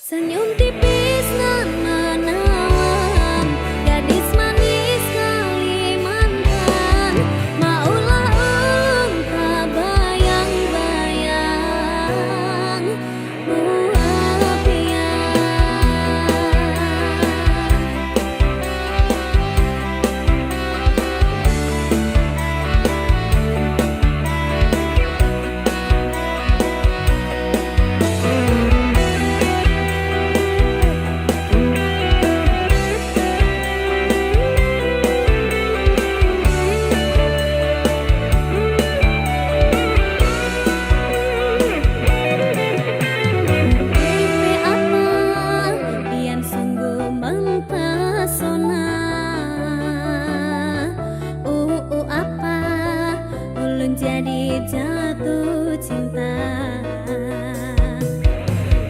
Senyum tipis nan menawan, gadis manis Kalimantan. Maulah ulun tak bayang-bayang muafian. Jadi jatuh cinta.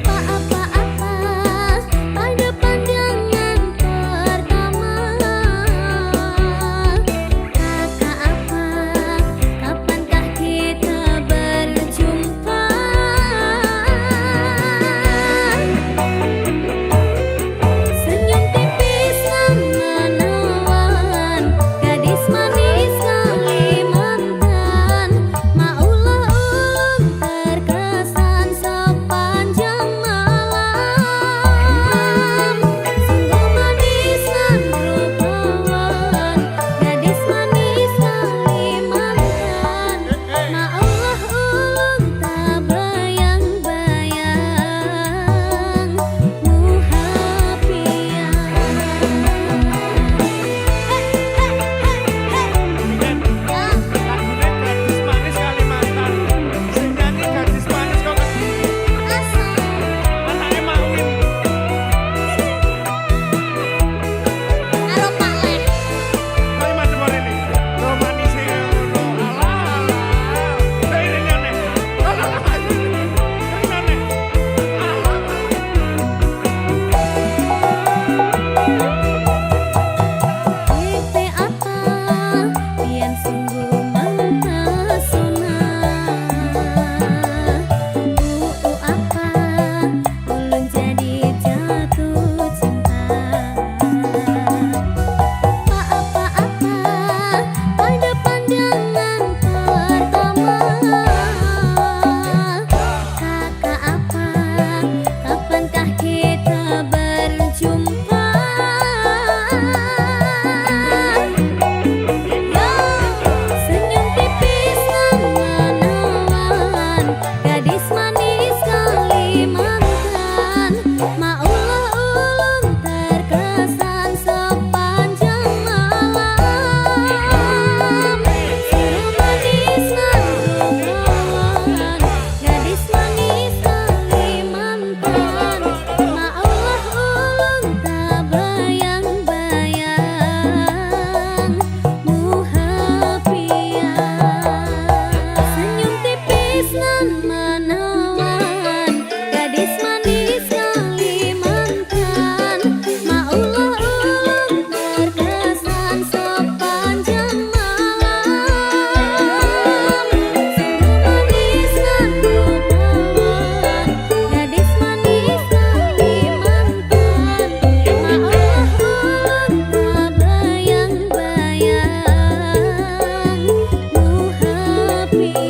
Apa-apa pada pandangan pertama. Kakak apa, kapankah kita berjumpa? Senyum tipis nan menawan, gadis manis Kalimantan. Maulah ulun terkesan sepanjang malam. Sungguh manis nan rupawan, gadis manis Kalimantan. Maulah ulun tak bayang-bayang muhafian. Gadis manis Kalimantan. Sing nyanyi gadis manis kok anake Mawin. Karo Pak Leh. Ayo madem ini. Lo manis e ngono. Alah. Ini aneh. Alah. Ini aneh. Pipi apa pian sungguh mempesona. Apa ulun jadi jatuh cinta. Apa-apa pada pandangan pertama. Kakak apa, kapankah kita berjumpa? Senyum tipis nan menawan, gadis manis Kalimantan. Maulah ulun terkesan sepanjang malam. Senyum manis nan rupawan, gadis manis Kalimantan. Maulah ulun tak bayang-bayang muhafian. Senyum tipis nan menawan, gadis manis Kalimantan. Maulah ulun terkesan sepanjang malam. Senyum manis nan rupawan, gadis manis Kalimantan. Maulah ulun tak bayang-bayang muhafian.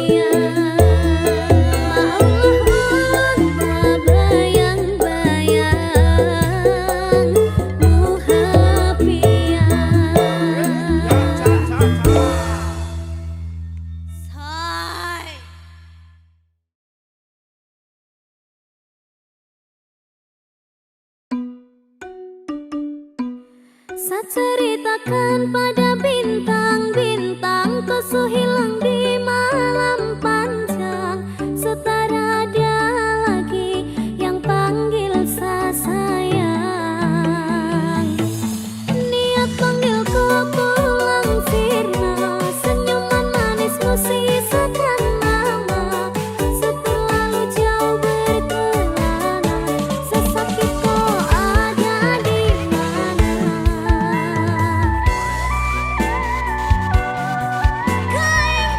Maulah ulun tak bayang-bayang muhafian. Say. Saya ceritakan pada bintang-bintang, tusu hilang di malam panjang. Setara ada lagi yang panggil saya sayang. Niat panggilku pulang sirna, senyuman manismu sisakan nama. Seterlalu jauh berkelana, sesakit kau ada di mana? Kain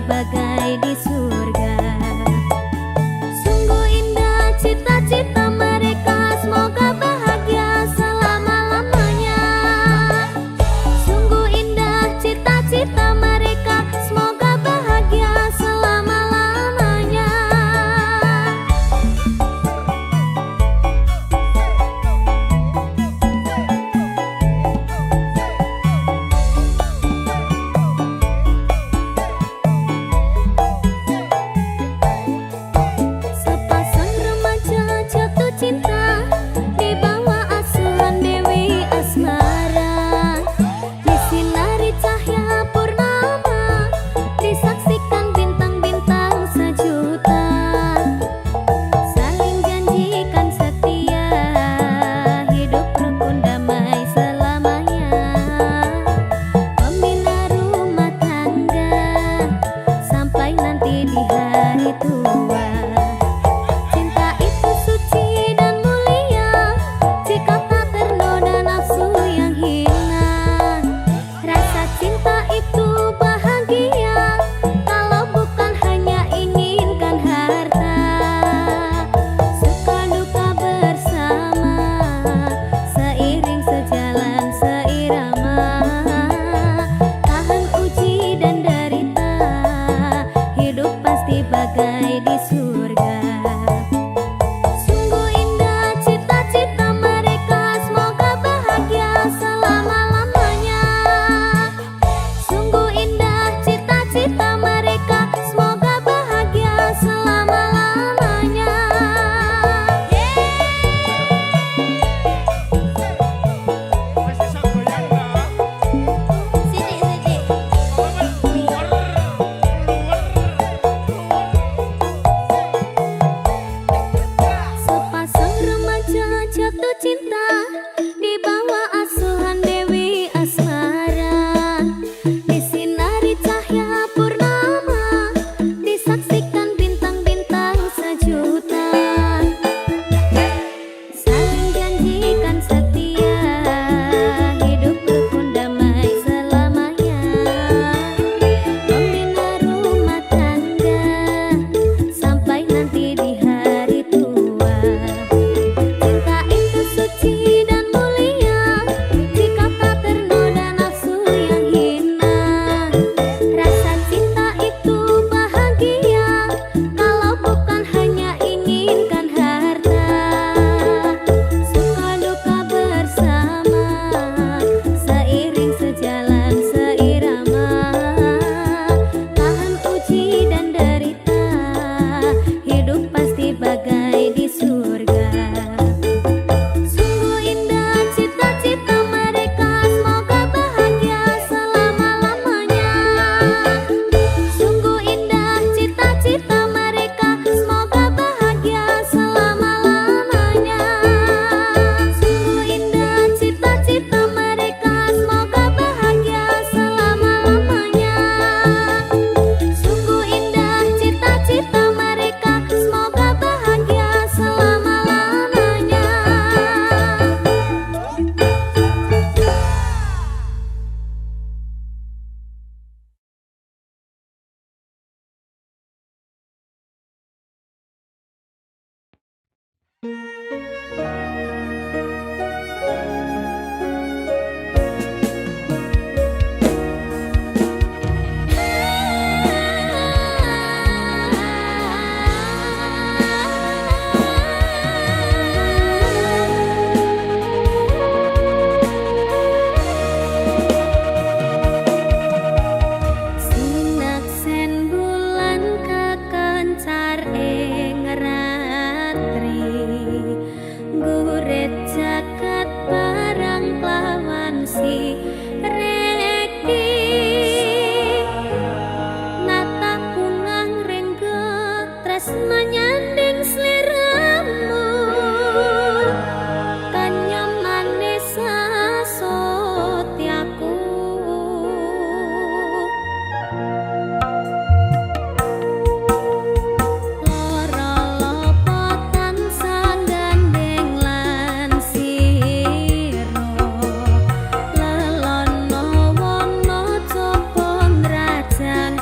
bagai di surga. Sungguh indah cita-cita mereka, semoga bahagia selama-lamanya. Sungguh indah cita-cita mereka, semoga bahagia selama-lamanya. Sepasang remaja jatuh cinta di bawah asuhan Dewi Asmara. Disinari cahya purnama, disaksikan bintang-bintang sejuta. Saling janjikan setia, hidup rukun damai selamanya. Pembina rumah tangga sampai nanti di hari tua. Cinta itu suci dan mulia jika tak ternoda nafsu yang hina. Rasa cinta itu bahagia kalau bukan hanya inginkan harta. Suka duka bersama, seiring sejalan seirama. Tahan uji dan derita, hidup pasti bagai di surga. Sungguh indah cita-cita mereka, semoga bahagia selama-lamanya. Sungguh indah cita-cita mereka, semoga bahagia selama-lamanya. Masih bisa goyang nggak? Sidik-sidik. Keluar. Sepasang remaja jatuh cinta di bawah asuhan Dewi Asmara. Disinari cahya purnama, disaksikan bintang-bintang sejuta. Saling janjikan setia, hidup rukun damai selamanya. Pembina rumah tangga sampai nanti di hari tua. Cinta itu suci dan mulia jika tak ternoda nafsu yang hina. Rasa cinta itu bahagia kalau bukan hanya inginkan harta. Suka duka bersama, seiring sejalan seirama. Tahan uji dan derita, hidup pasti bagai di surga. Sungguh indah cita-cita mereka, semoga bahagia selama-lamanya. Sungguh indah cita-cita mereka, semoga bahagia selama-lamanya. Sungguh indah cita-cita mereka, semoga bahagia selama-lamanya. Sungguh indah cita-cita mereka, semoga bahagia selama-lamanya. Sinaksen bulan kakencar ing ratri, gurit jagat barang klawan si reki. Nata pungang renggo tresna nyanding sliramu, kanyam manis sasotyaku. Loro lopotan sanggandeng lan siro, lelono wono copo ngrajang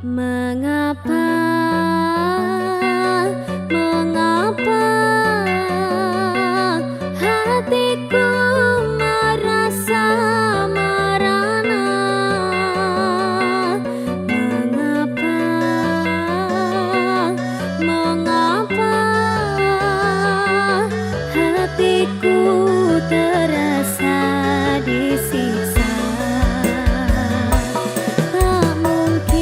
Mengapa, mengapa hatiku merasa merana? Mengapa, mengapa hatiku terasa disiksa? Tak mungkin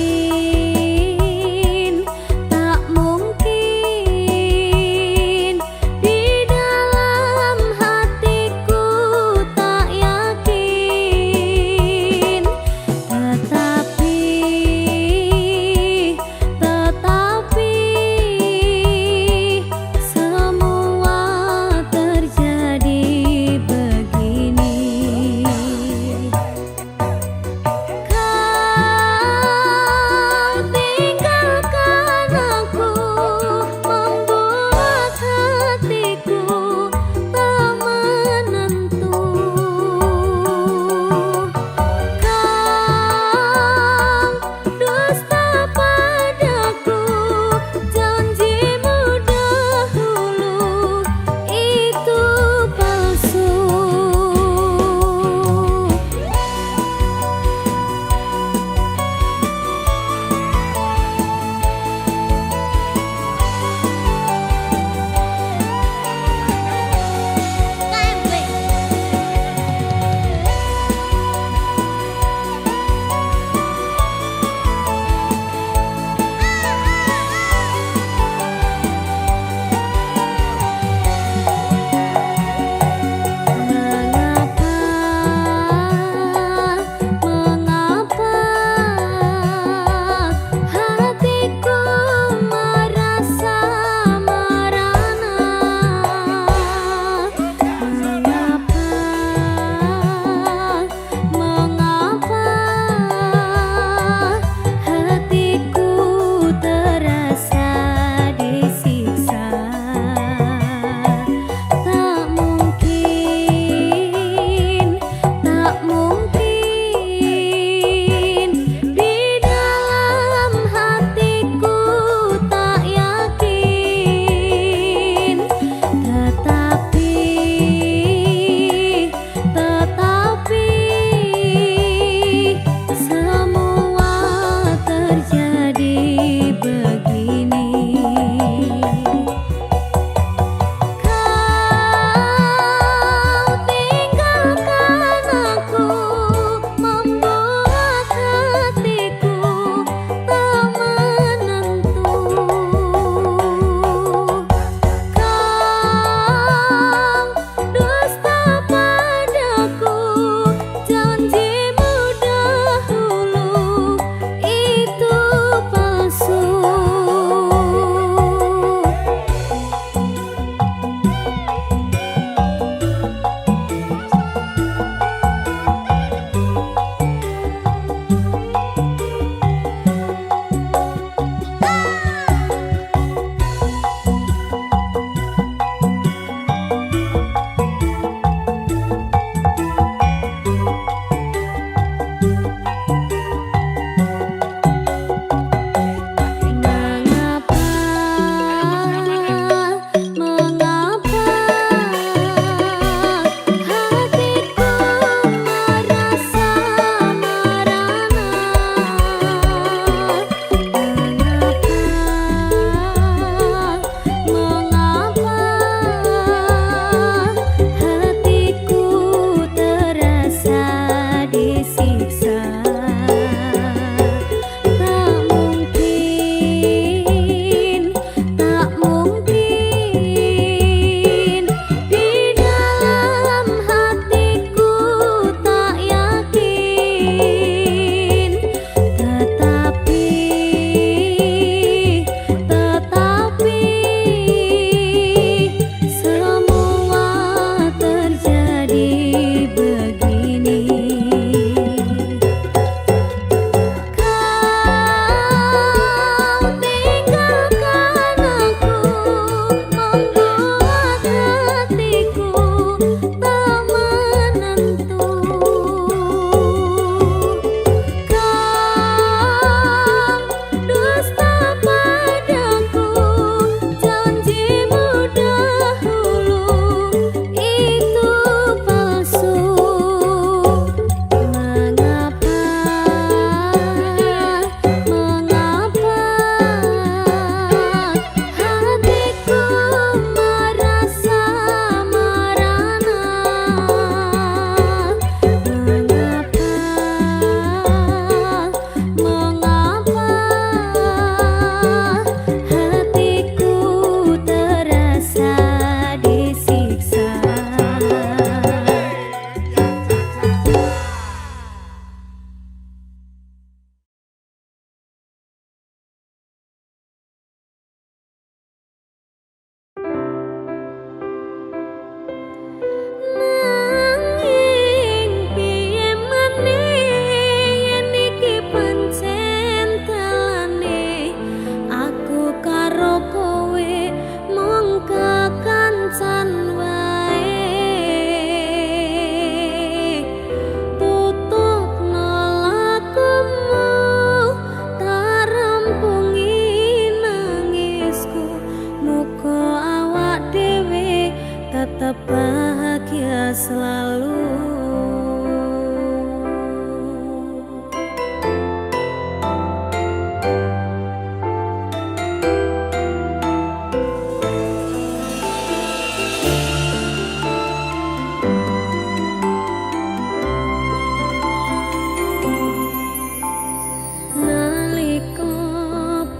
tetap bahagia selalu.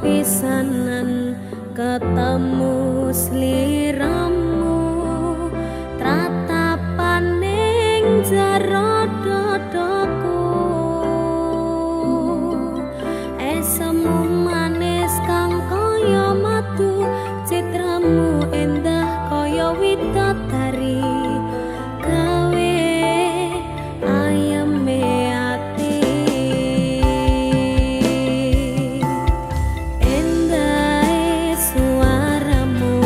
Pisanan ketemu sliramu, tratapan ning jero dodoku, esemu manis kang kaya madu, citramu endah kaya widodari, gawe ayeme ati. Suaramu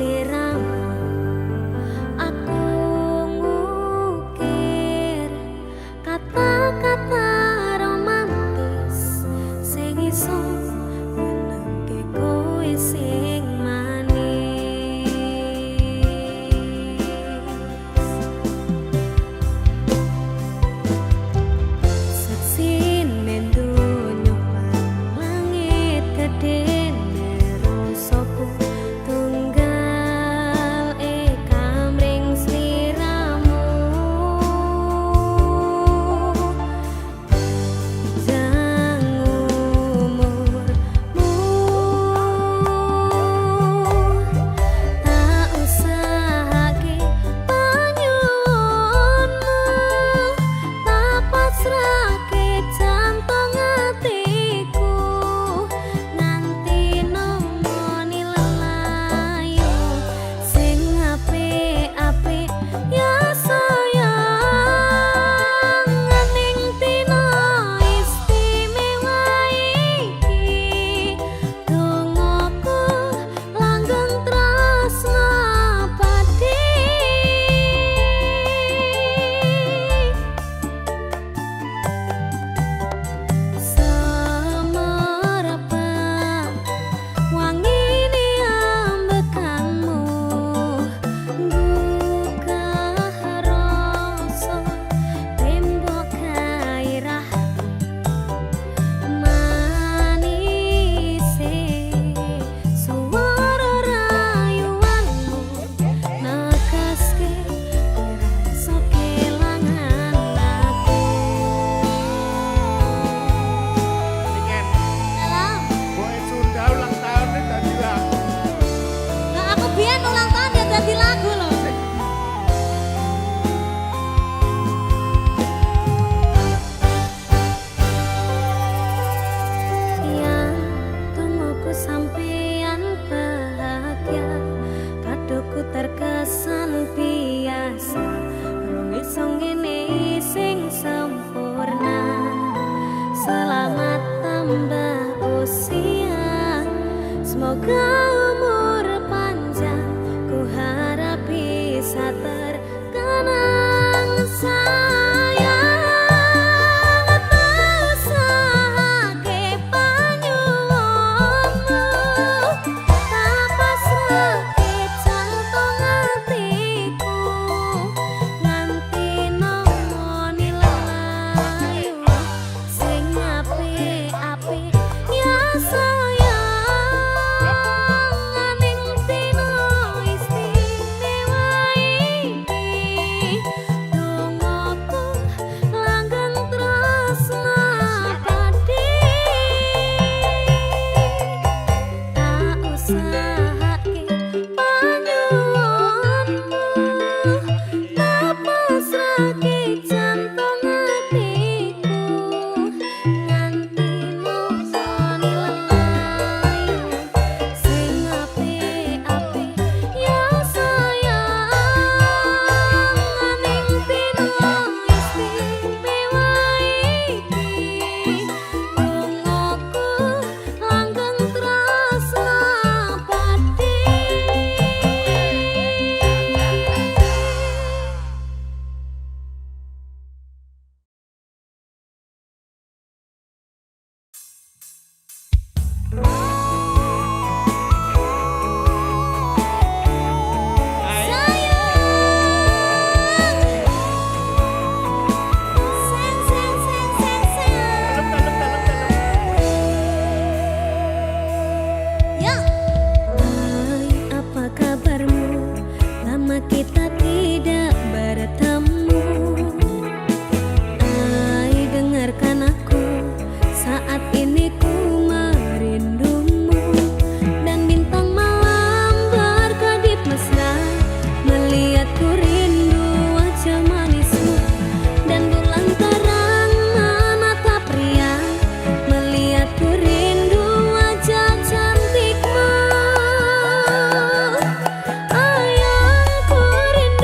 sliramu. Aku ngukir kata-kata romantis sing iso nyenengke kowe sing manis. Saksine donya langit gedene rasaku tunggal kamring sliramu. Jang umurmu tak usahake panyuwunmu, tak pasrahke jantung atiku nganti nemoni lelayu sing apik-apik ya sayang. Ning dina istimewa iki dongaku langgeng tresna pati. Semerepat wangine ambekanmu gugah rasa tembok gairah manise suara rayuanmu nekaske rasa kelangan aku. Dengan Dalam kowe Sunda ulang tahun dadi lagu. nah aku biyen ulang tahun ya dadi lagu loh. Yang tungguku sampeyan bahagia, kadoku terkesan biasa. Rong iso ngene sing sempurna. Selamat tambah usia, semoga umur panjang. Ku harap bisa terkenang sayang. Tak usahake panyuwunmu, tak pasrahke jantung atiku nganti nemoni lelayu sing apik-apik ya sayang. Ning dina istimewa iki dongaku langgeng tresna pati. Tak usahake panyuwunmu, tak pasrahke jantung atiku nganti nemoni lelayu sing apik-apik ya sayang. Ning dina istimewa iki dongaku langgeng tresna pati. Hai, apa kabarmu? Lama kita tidak bertemu. Hai, dengarkan aku, saat ini ku merindumu. Dan bintang malam berkedip mesra, melihatku rindu wajah manismu. Dan bulan terang menatap riang, melihatku rindu wajah cantikmu. Ayangku rindu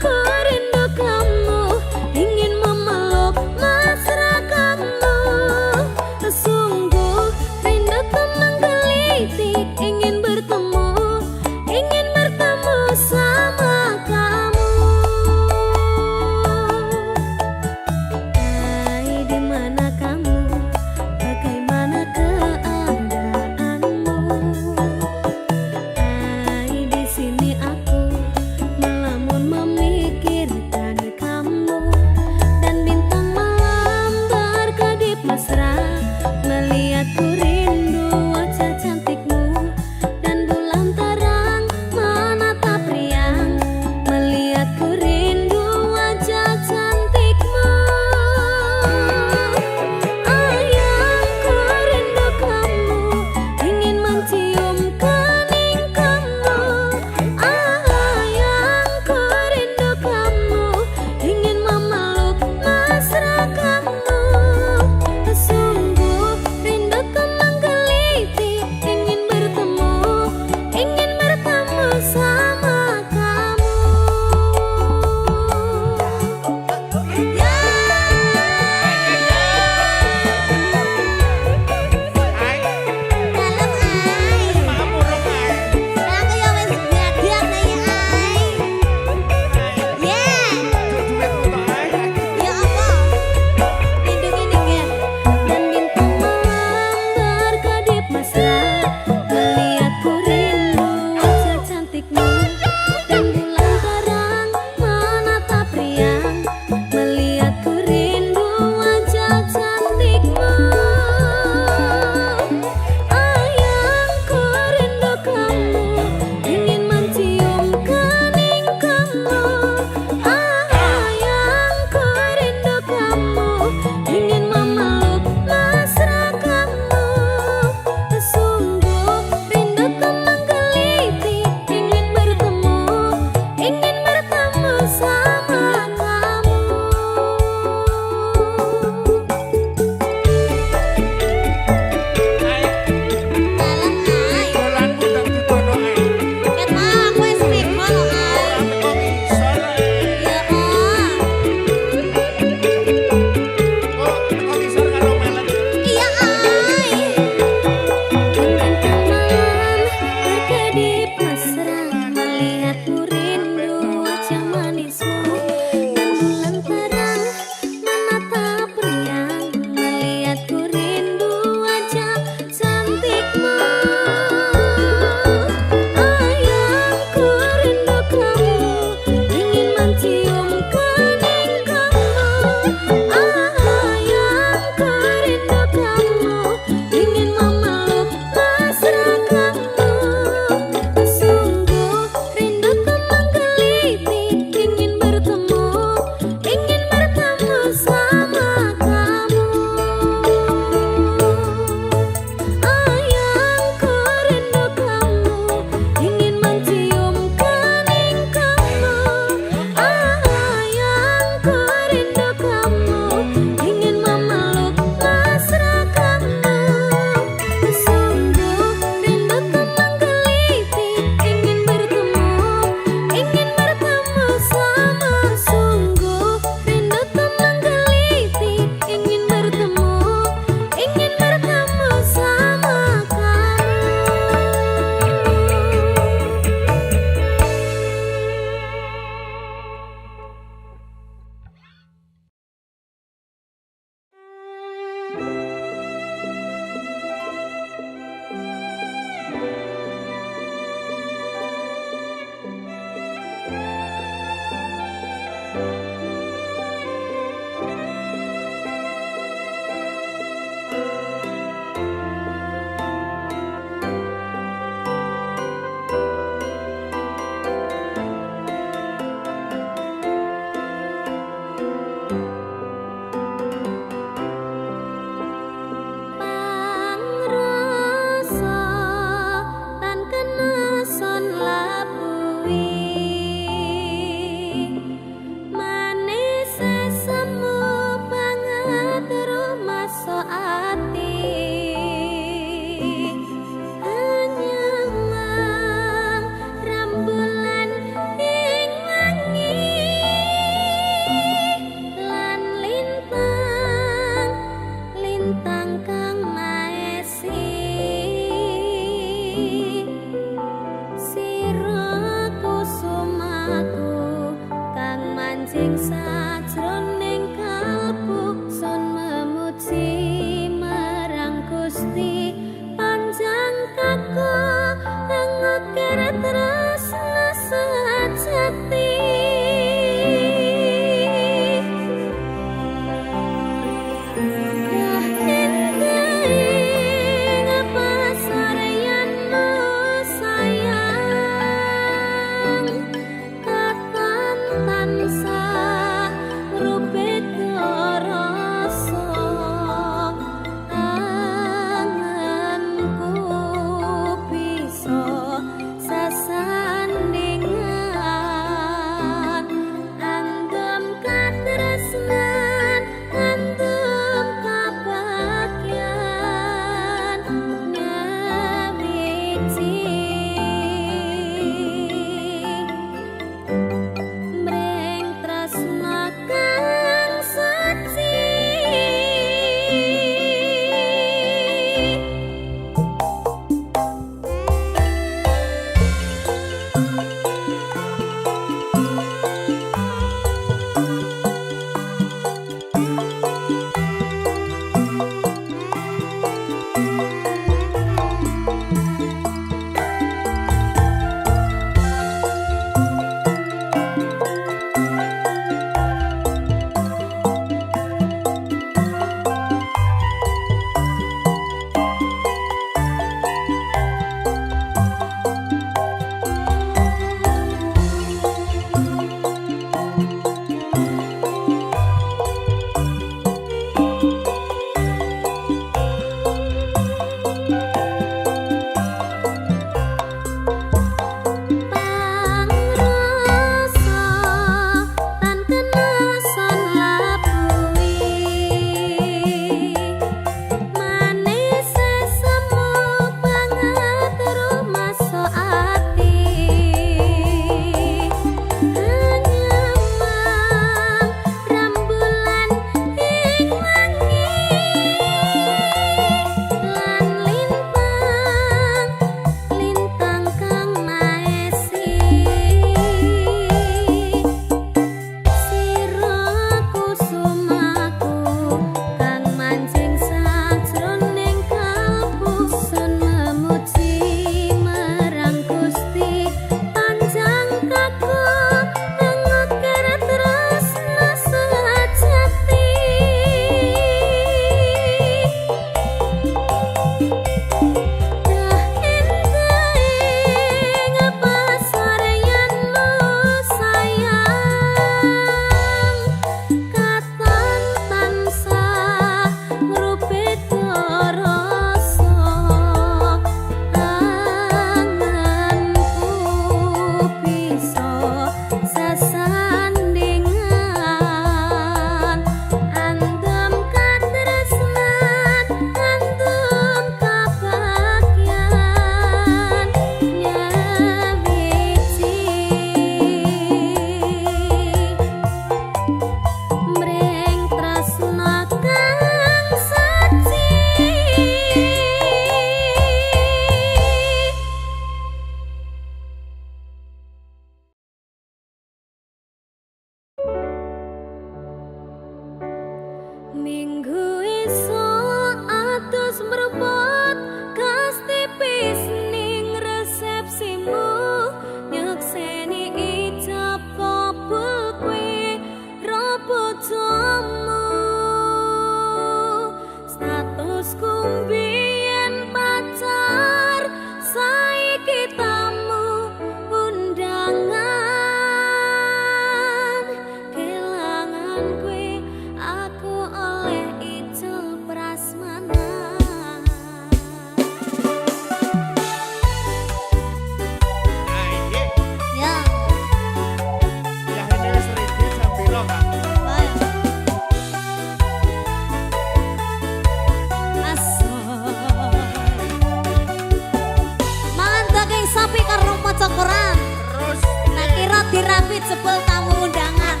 David sepul tamu undangan.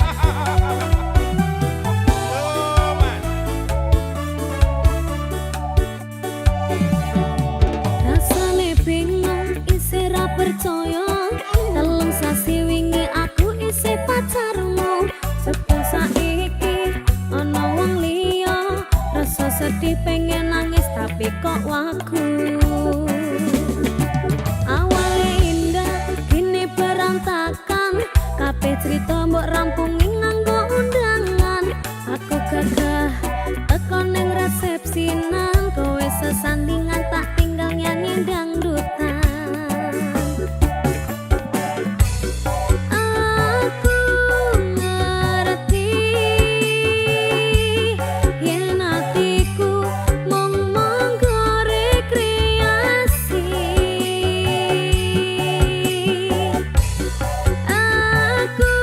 Oh, Mas. Rasane bingung isih ra percaya, telung sasi wingi aku isih pacarmu. Sepul saiki ana wong liya, rasa sedih pengen nangis tapi kok wagu. Awale indah kini berantakan, kabeh cerita mbok rampungi nganggo undangan. Aku gagah teko ning resepsinan, kowe sesandingan tak tinggal nyanyi dangdutan. Aku ngerti yen atiku mung monggo rekreasi. Aku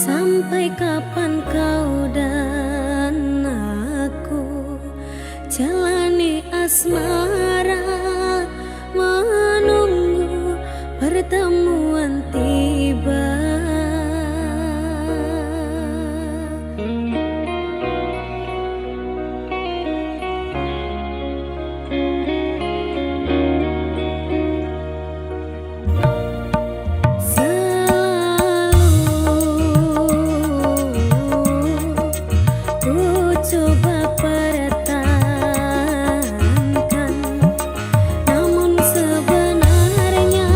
Sampai kapan kau dan aku jalani asmara, menunggu pertemuan tiba. Coba pertahankan, namun sebenarnya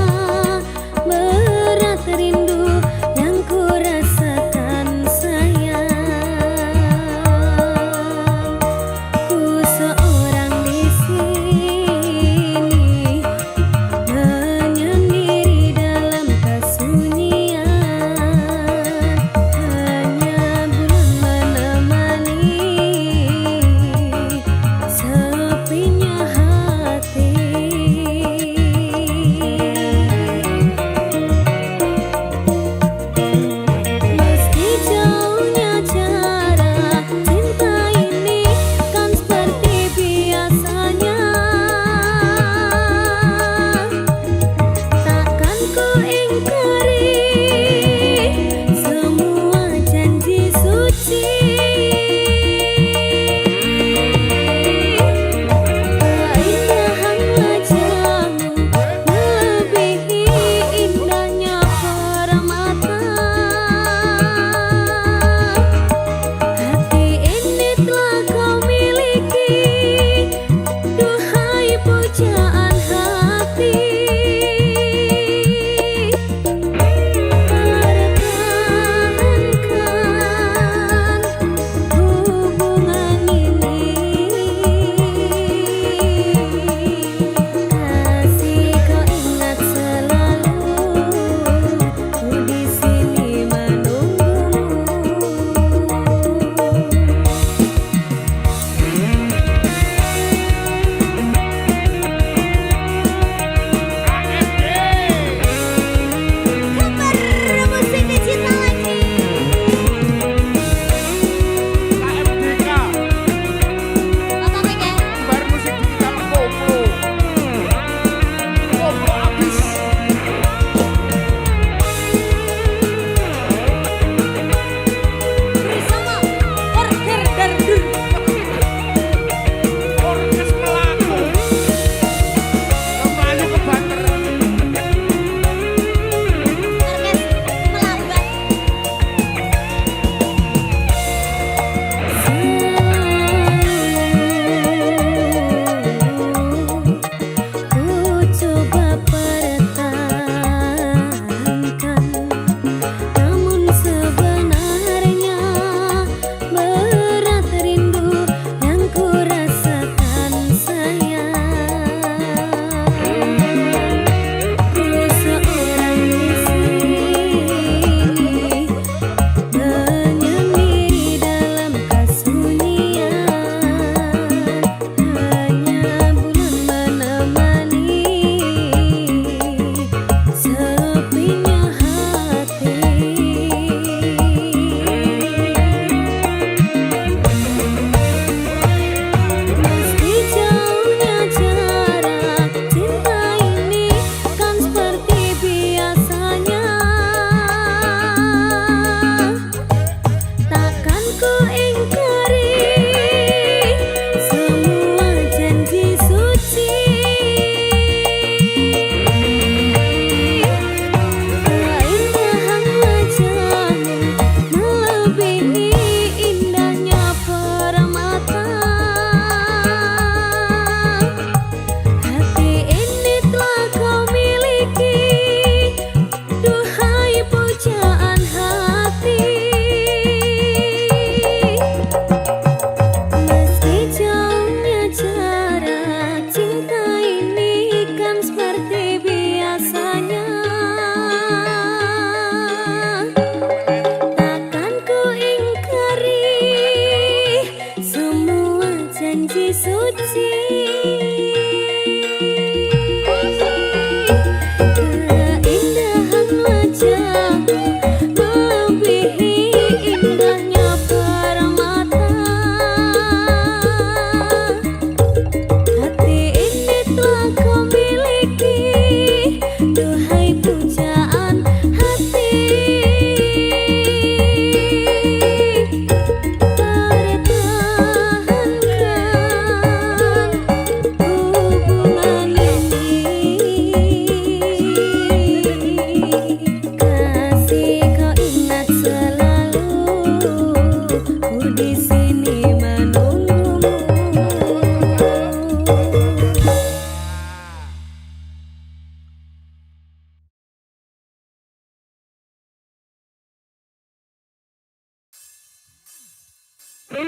Adanya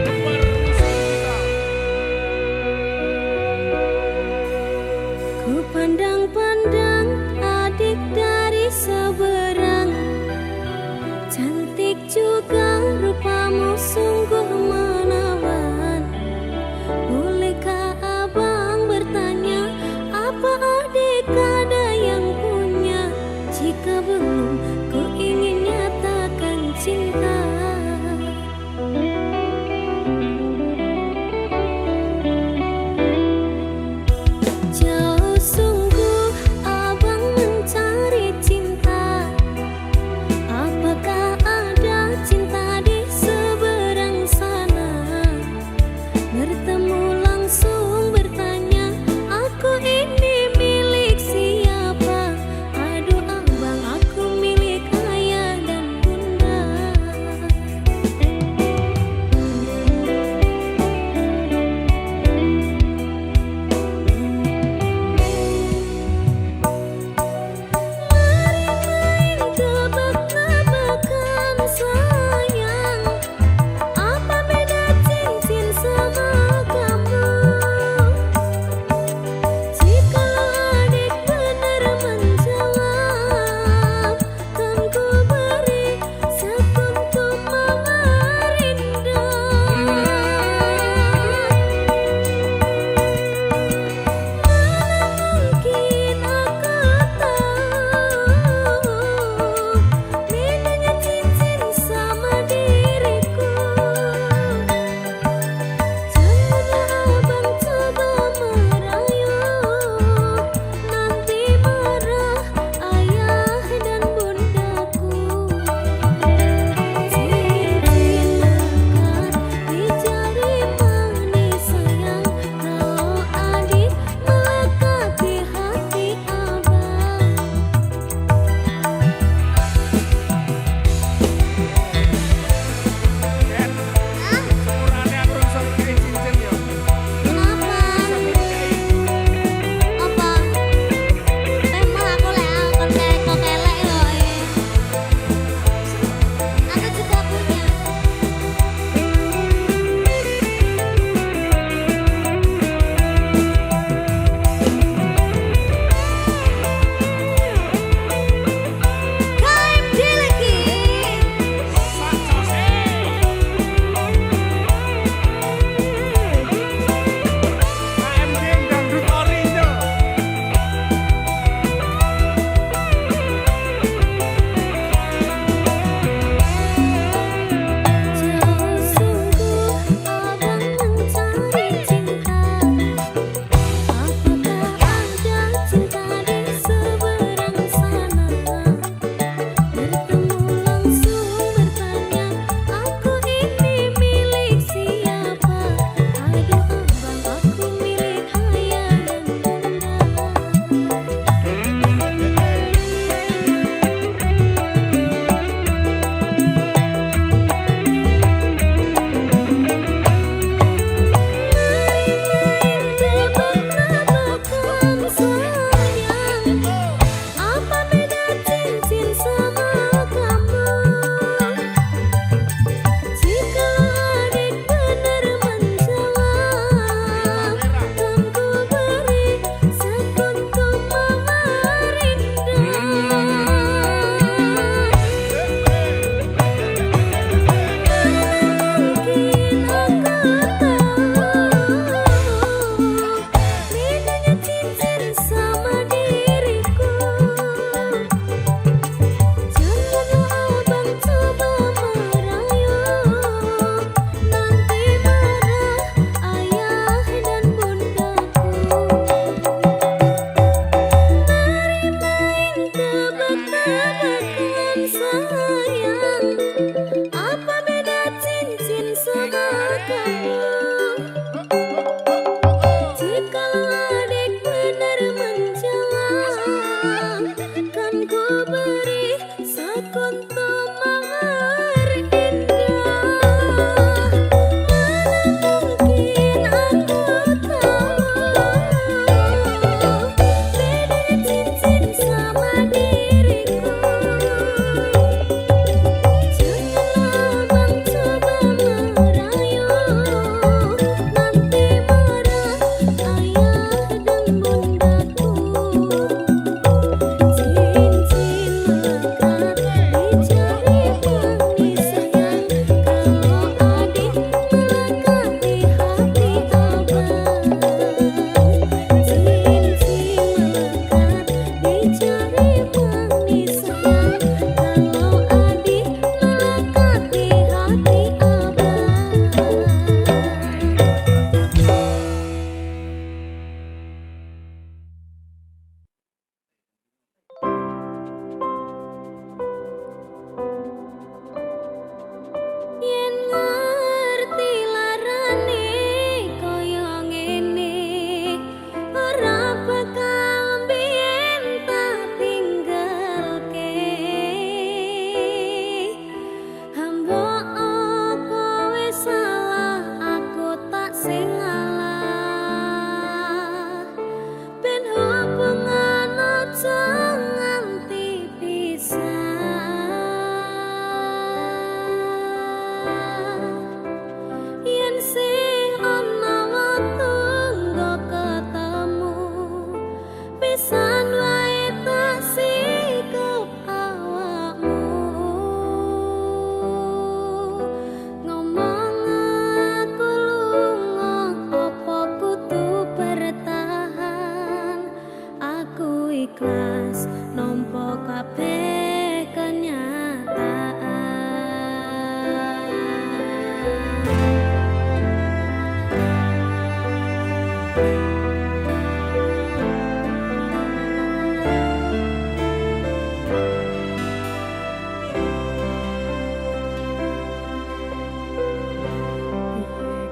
permusuhan kita. Ku pandang-pandang adik dari seberang, cantik juga rupamu sungguh menawan. Bolehkah abang bertanya, apa adik ada yang punya? Jika belum, ku ingin nyatakan cinta. Jauh sungguh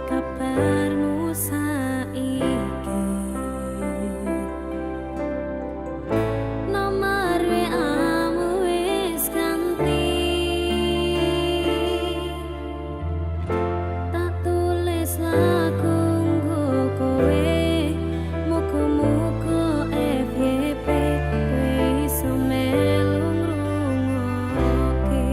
Kabarmu saiki nomor WA-mu wis ganti, tak tulis lagu nggo kowe, muga-muga FYP kowe iso melu ngrungokke.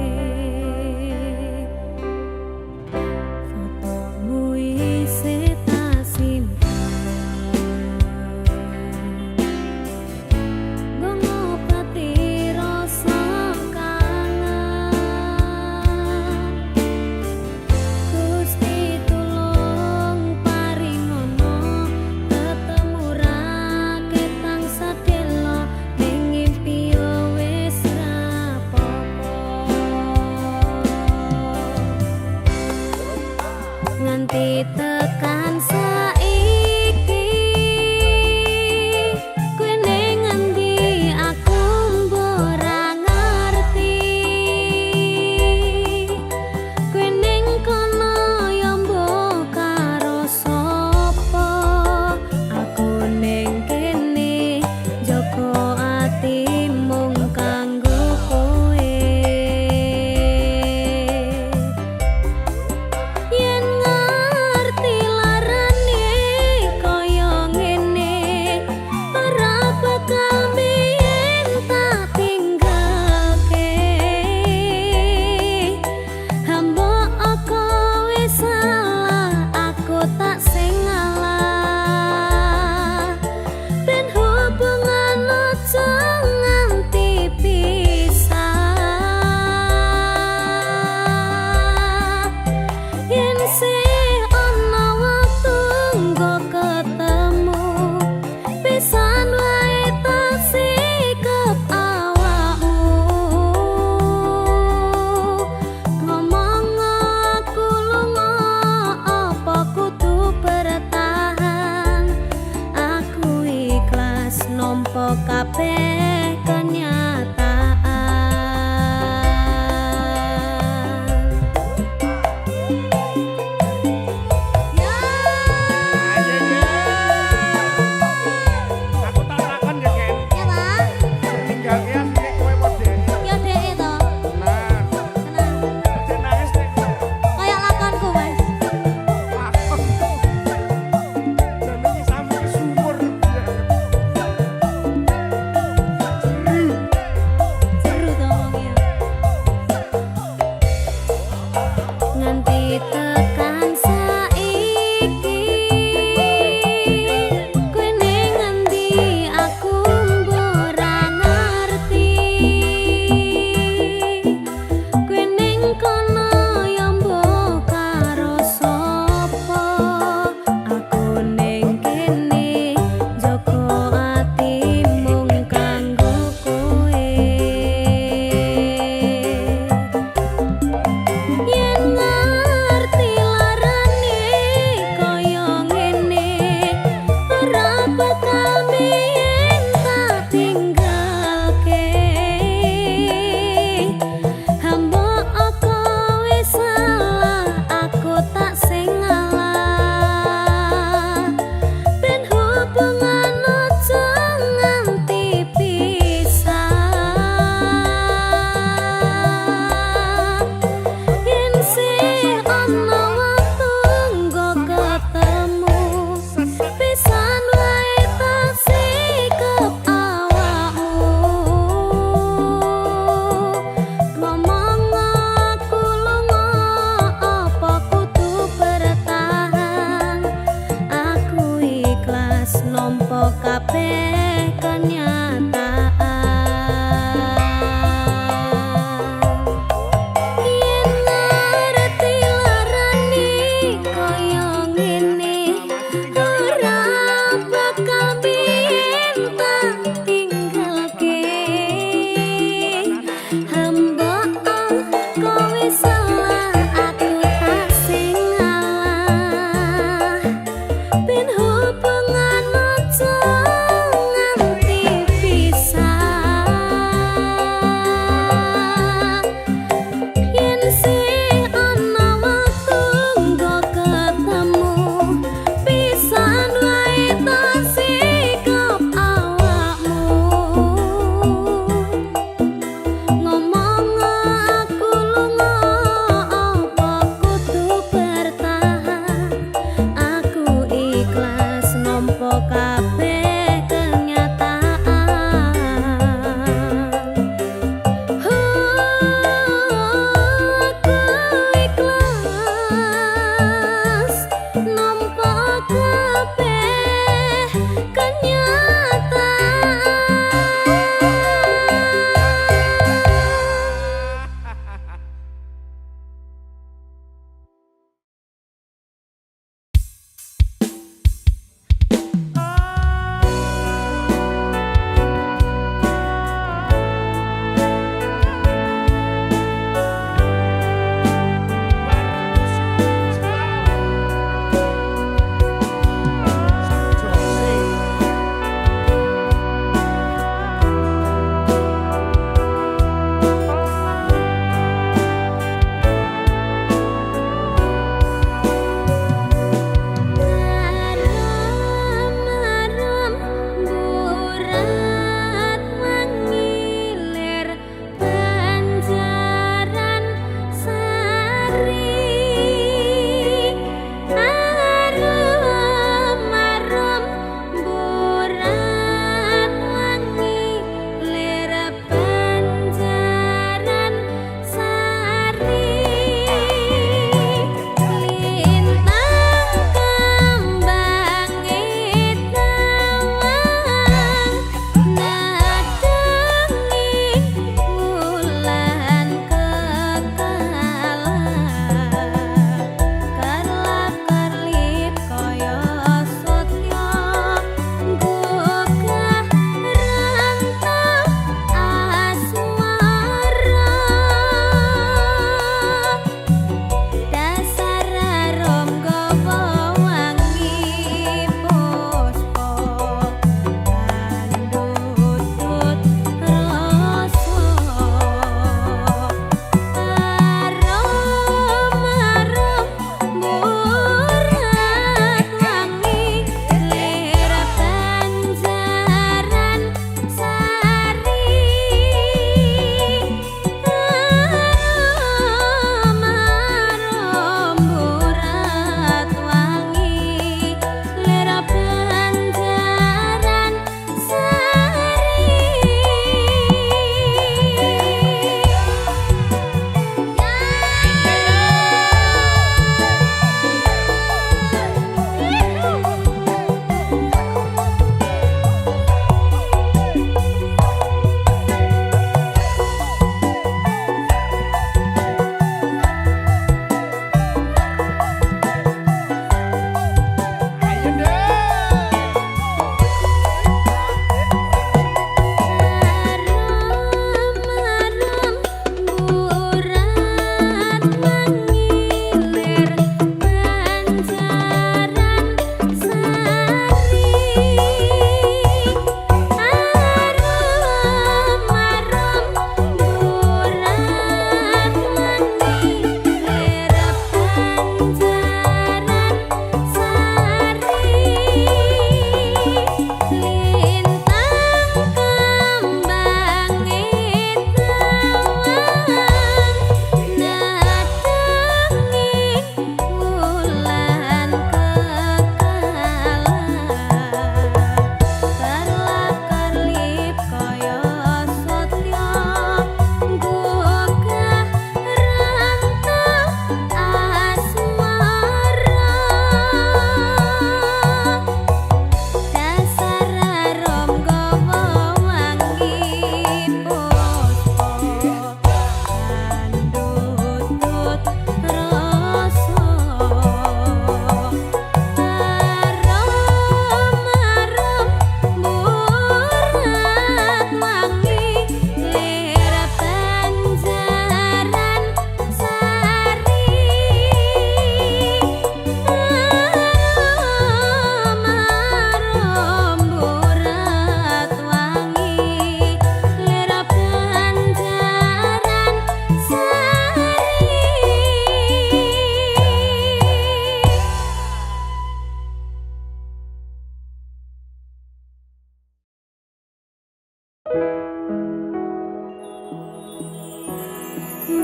Fotomu isih tak simpen, nggo ngobati rasa kangen. Gusti tulung paringono ketemu ra ketang sadelo ning ngimpi yo wis rapopo. Nganti tekan saiki kowe ning endi aku ora ngerti, kowe ning kono ya mbok karo sapa, aku ning kene jaga ati mung kanggo kowe. Yen ngerti larane kaya ngene ora bakal biyen tak tinggalke. Hambok kowe salah, aku tak sing ngalah. Ben hubungan aja nganti pisah. Yen sih ana waktu nggo ketemu, pisan wae tak sikep awakmu. Ngomong aku lunga apa kudu bertahan, aku ikhlas nampa kabeh kenyataan. Aku tak takon ya, Ken. Ya, Bang. Tinggal ki asline kowe model. Ya dhek to. Nah, Tenang. aja nangis nek Kayak lakonku, Mas. lakon. Jane iki sampe sumur. Seru to wongnya. Nganti tekan saiki kowe ning endi aku ora ngerti, kowe ning kono ya mbok karo sapa, aku ning kene jaga ati mung kanggo kowe. Yen ngerti larane kaya ngene ora bakal biyen tak tinggalke. Hambok kowe salah, aku tak sing ngalah. Ben hubungan aja nganti pisah. Yen sih ana waktu nggo ketemu, pisan wae tak sikep awakmu. Ngomong aku lunga apa kudu bertahan, aku ikhlas nampa kabeh kenyataan. Yen ngerti larane kaya ngene ora bakal biyen tak tinggalke. Hambok kowe salah, aku tak sing ngalah. Ben hubungan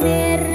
nyindir